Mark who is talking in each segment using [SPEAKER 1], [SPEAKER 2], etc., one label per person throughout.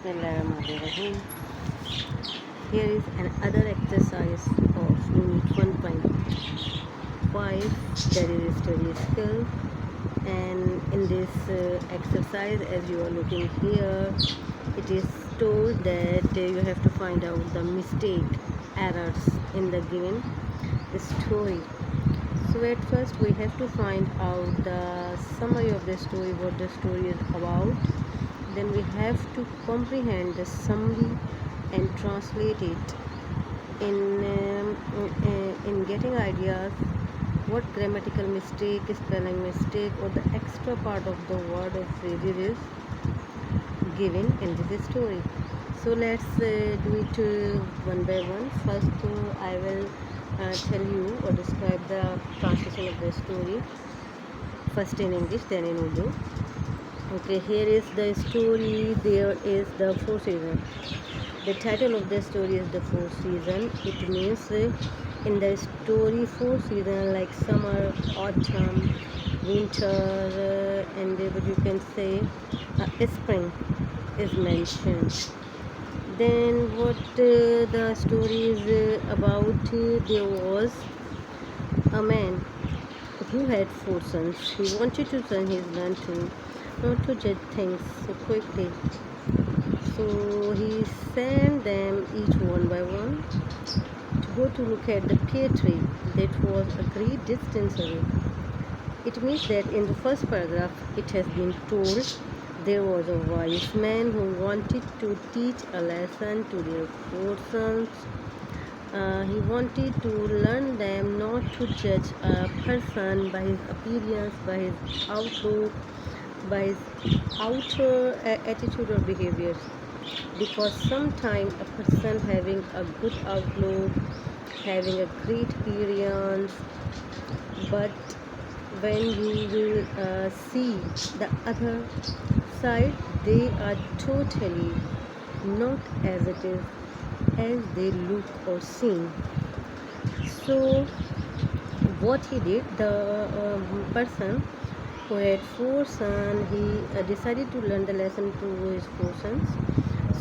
[SPEAKER 1] Bismillahirrahmanirrahim. Here is another exercise of Unit 1.5, that is study skill. And in this exercise, as you are looking here, it is told that you have to find out the errors in the given story. So at first we have to find out the summary of the story, what the story is about. Then we have to comprehend the summary and translate it in getting ideas what grammatical mistake, spelling mistake, or the extra part of the word or phrase is given in this story. So let's do it one by one. First I will tell you or describe the translation of the story, first in English, then in Urdu. Okay, here is the story. There is the fourth season. The title of the story is the fourth season. It means in the story four season like summer, autumn, winter, and what you can say spring is mentioned. Then what the story is about, there was a man who had four sons. He wanted to turn his learn to not to judge things so quickly. So he sent them each one by one to go to look at the pear tree that was a great distance away. It means that in the first paragraph it has been told there was a wise man who wanted to teach a lesson to their four sons. He wanted to learn them not to judge a person by his appearance, by his outlook, by his outer attitude or behavior, because sometimes a person having a good outlook, having a great appearance, but when you will see the other side, they are totally not as it is as they look or seem. So what he did, the person who had four sons, he decided to learn the lesson to his four sons.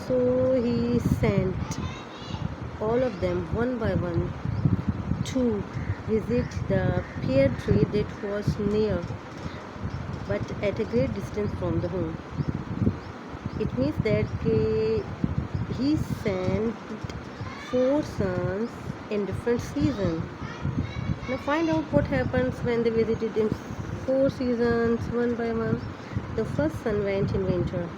[SPEAKER 1] So he sent all of them one by one to visit the pear tree that was near but at a great distance from the home. It means that he sent four sons in different seasons. Now find out what happens when they visited in four seasons one by one. The first son went in winter,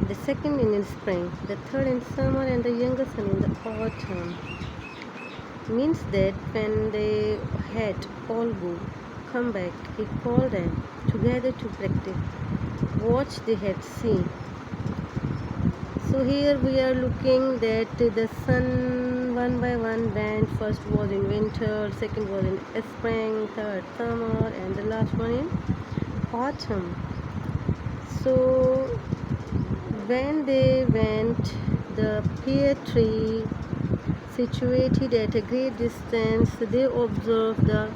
[SPEAKER 1] the second in spring, the third in summer, and the younger son in the autumn. Means that when they had all come back, he called them together to practice what they had seen. So here we are looking that the sun one by one went. First was in winter, second was in spring, third summer, and the last one in autumn. So when they went, the pear tree situated at a great distance, they observed the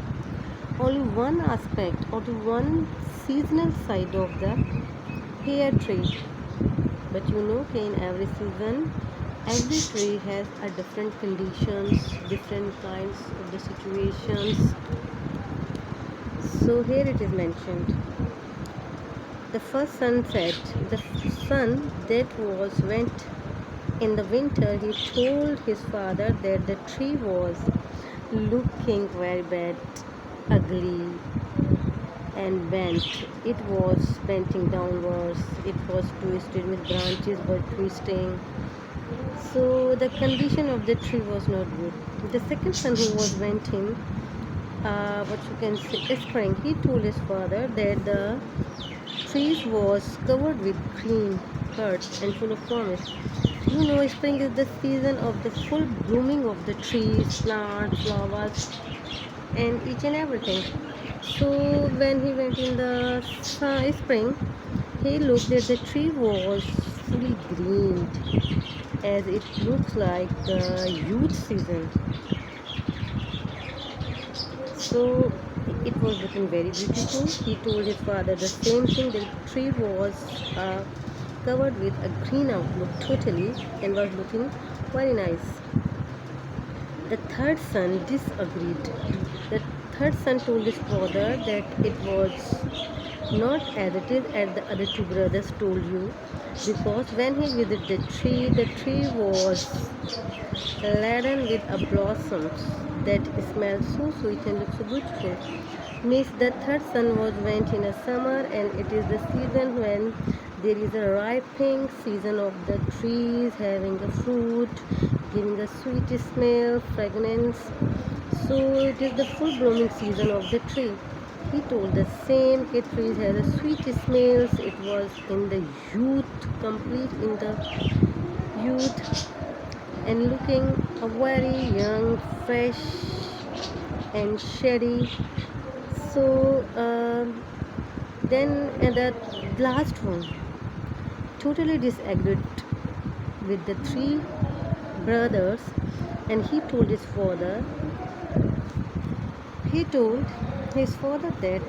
[SPEAKER 1] only one aspect or the one seasonal side of the pear tree. But you know, in every season, every tree has a different conditions, different kinds of the situations. So here it is mentioned. The first son said, the son that went in the winter, he told his father that the tree was looking very bad, ugly, and bent. It was bending downwards. It was twisted, with branches were twisting. So the condition of the tree was not good. The second son, who went in what you can say spring, he told his father that the trees was covered with green buds and full of promise. You know, spring is the season of the full blooming of the trees, plants, flowers, and each and everything. So when he went in the spring, he looked at the tree was fully green, as it looks like the youth season. So it was looking very beautiful. He told his father the same thing. The tree was covered with a green outlook totally and was looking very nice. The third son disagreed. The third son told his father that it was not as it is as the other two brothers told you, because when he visited the tree was laden with a blossoms that smelled so sweet and looked so beautiful. Means the third son was went in a summer, and it is the season when there is a ripening season of the trees having a fruit, giving a sweet smell, fragrance. So it is the full blooming season of the tree. He told the same trees had a sweet smells. It was in the youth, complete in the youth, and looking a very young, fresh, and shady. So then the last one totally disagreed with the three brothers, and he told his father that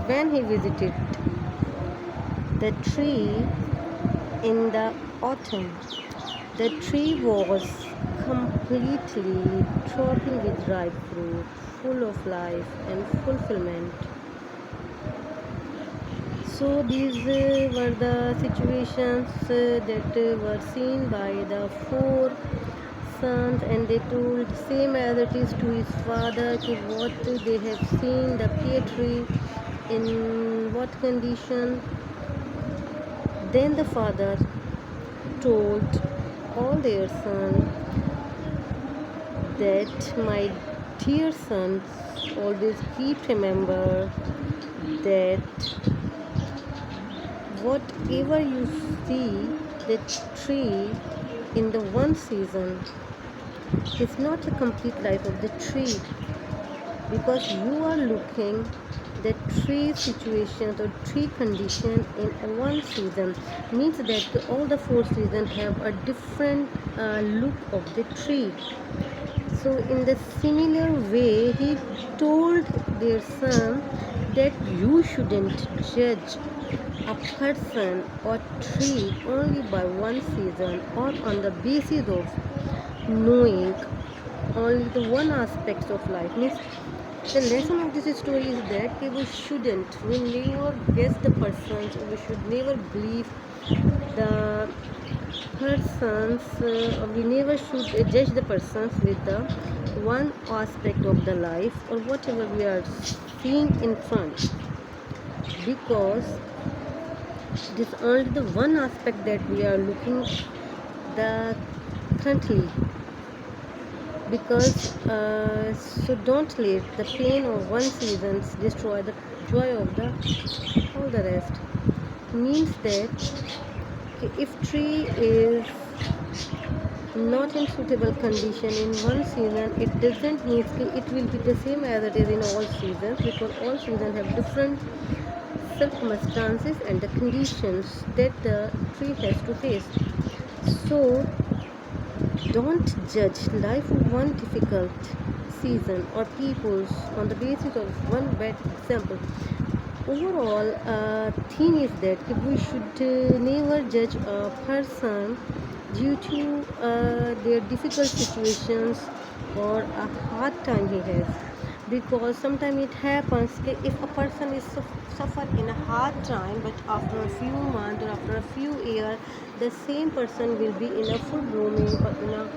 [SPEAKER 1] when he visited the tree in the autumn, the tree was completely throbbing with ripe fruit, full of life and fulfillment. So these were the situations that were seen by the four sons, and they told same as it is to his father what they have seen the pear tree in what condition. Then the father told all their sons that, my dear sons, always keep remember that whatever you see the tree in the one season is not a complete life of the tree, because you are looking the tree situations or tree condition in one season. Means that all the four seasons have a different look of the tree. So in the similar way, he told their son that you shouldn't judge a person or tree only by one season, or on the basis of knowing only the one aspect of life. Means the lesson of this story is that we never guess the persons, we should never believe the persons, we never should judge the persons with the one aspect of the life or whatever we are seeing in front, because it is only the one aspect that we are looking the currently. Because so don't let the pain of one season destroy the joy of the all the rest. Means that if tree is not in suitable condition in one season, it doesn't mean it will be the same as it is in all seasons, because all seasons have different circumstances and the conditions that the tree has to face. So don't judge life of one difficult season or people's on the basis of one bad example. Overall theme is that we should never judge a person due to their difficult situations or a hard time he has, because sometimes it happens if a person is suffer in a hard time, but after a few months or after a few years the same person will be in a full blooming or in a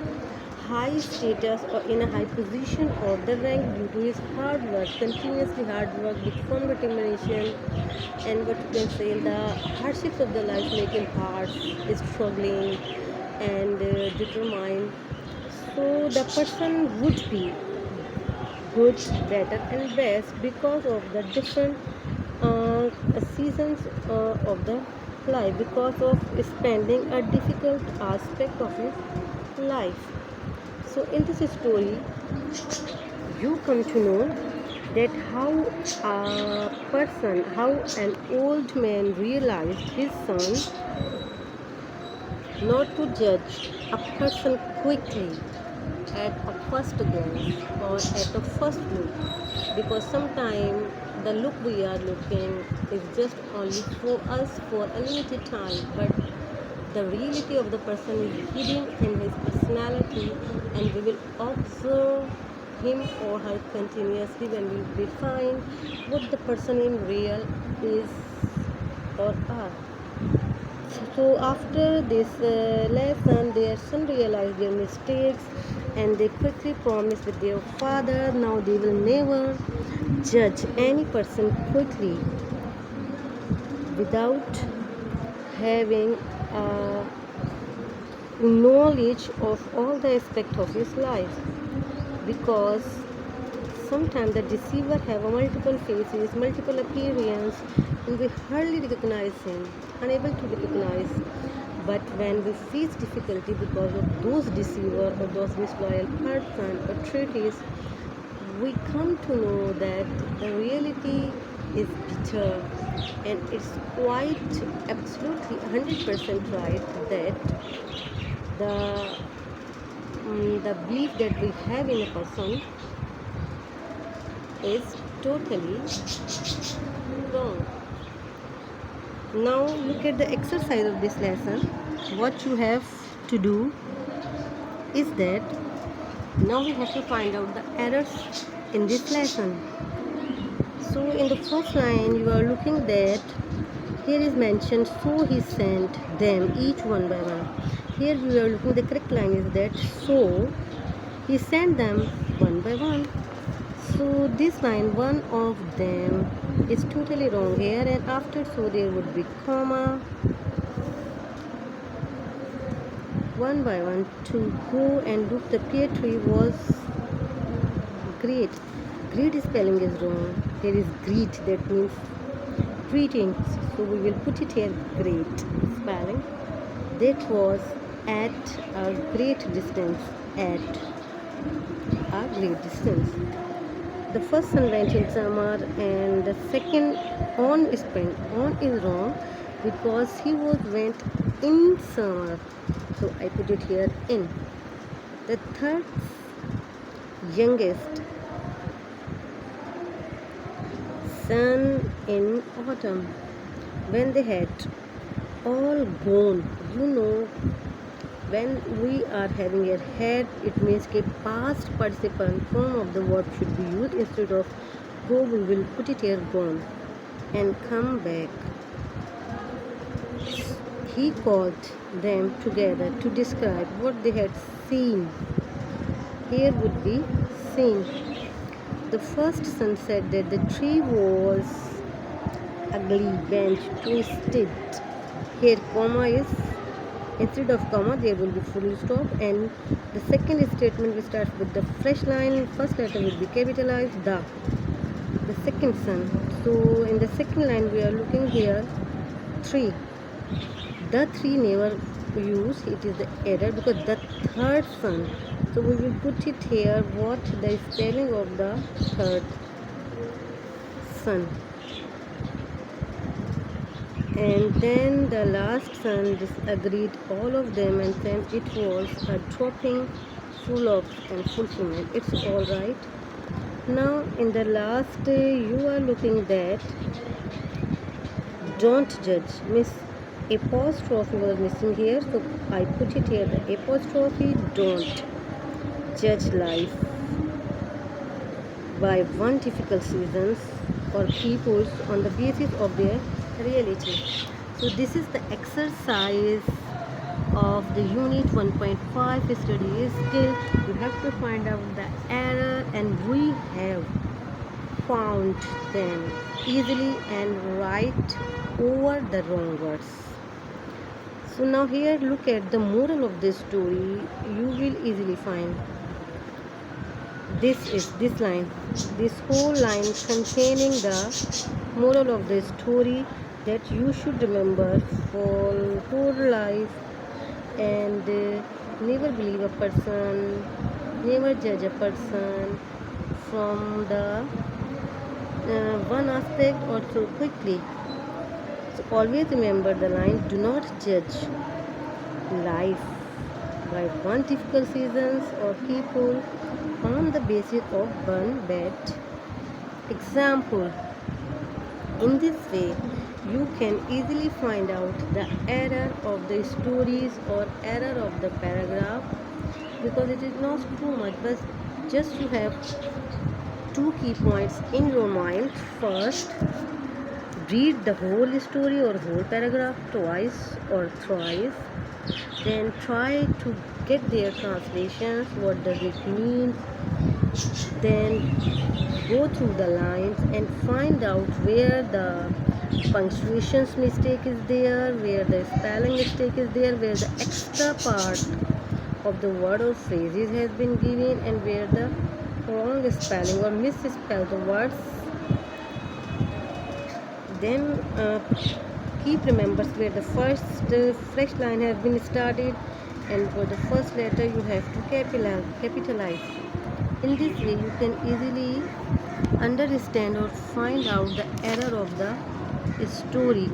[SPEAKER 1] high status or in a high position of the rank due to his hard work, continuously hard work with firm determination, and what you can say, the hardships of the life make him hard, is struggling and determined. So the person would be good, better and best because of the different seasons of the life, because of spending a difficult aspect of his life. So in this story you come to know that how an old man realized his son not to judge a person quickly at a first glance or at the first look, because sometimes the look we are looking is just only for us for a limited time, but The reality of the person is hidden in his personality, and we will observe him or her continuously when we define what the person in real is or are. So after this lesson, their son realized their mistakes and they quickly promised with their father. Now they will never judge any person quickly without having knowledge of all the aspects of his life, because sometimes the deceiver have a multiple faces, multiple appearance, and we hardly recognize him, unable to recognize. But when we face difficulty because of those deceiver or those disloyal person or treaties, we come to know that the reality is bitter, and it's quite absolutely 100% right that the the belief that we have in a person is totally wrong. Now look at the exercise of this lesson. What you have to do is that now we have to find out the errors in this lesson. So in the first line you are looking that here is mentioned, so he sent them each one by one. Here we are looking, the correct line is that so he sent them one by one. So this line, one of them, is totally wrong here, and after so there would be comma, one by one to go and look. The pear tree was great. Great spelling is wrong. There is greet, that means greetings. So we will put it here, great spelling. That was at a great distance. At a great distance. The first one went in summer, and the second on is spent. On is wrong because he went in summer. So I put it here in. The third youngest son in autumn, when they had all gone. You know, when we are having a had, it means a past participle form of the verb should be used. Instead of go, we will put it here, gone, and come back. He called them together to describe what they had seen. Here would be seen. The first son said that the tree was ugly, bent, twisted. Here comma is, instead of comma there will be full stop, and the second statement will start with the fresh line. First letter will be capitalized, the second son. So in the second line we are looking here, three. The three never use, it is the error because the third son. So we will put it here, what the spelling of the third son. And then the last son disagreed all of them and said it was a dropping full of and fulfillment. It's all right. Now in the last you are looking that don't judge. Miss apostrophe was missing here, so I put it here, the apostrophe. Don't judge life by one difficult seasons or peoples on the basis of their reality. So this is the exercise of the unit 1.5 study skill. You have to find out the error, and we have found them easily and write over the wrong words. So now here look at the moral of this story. You will easily find this line, this whole line containing the moral of the story that you should remember for whole life, and never believe a person, never judge a person from the one aspect or so quickly. So always remember the line, do not judge life by one difficult seasons or people on the basis of one bad example. In this way, you can easily find out the error of the stories or error of the paragraph, because it is not too much, but just you have two key points in your mind. First, read the whole story or whole paragraph twice or thrice, then try to get their translations, what does it mean, then go through the lines and find out where the punctuation mistake is there, where the spelling mistake is there, where the extra part of the word or phrases has been given, and where the wrong spelling or misspelled the words. Then keep remembers where the first fresh line has been started, and for the first letter you have to capitalize. In this way you can easily understand or find out the error of the story.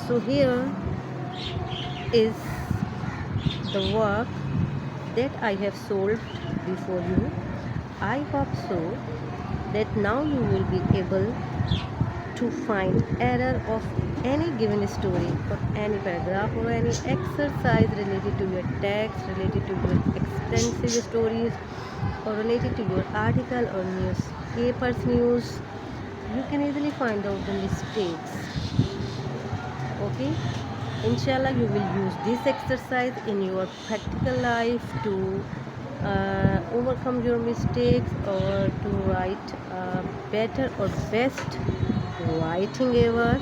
[SPEAKER 1] So here is the work that I have solved before you. I hope so that now you will be able to find error of any given story or any paragraph or any exercise related to your text, related to your extensive stories, or related to your article or newspapers news. You can easily find out the mistakes. Okay, inshallah you will use this exercise in your practical life to overcome your mistakes, or to write better or best writing ever.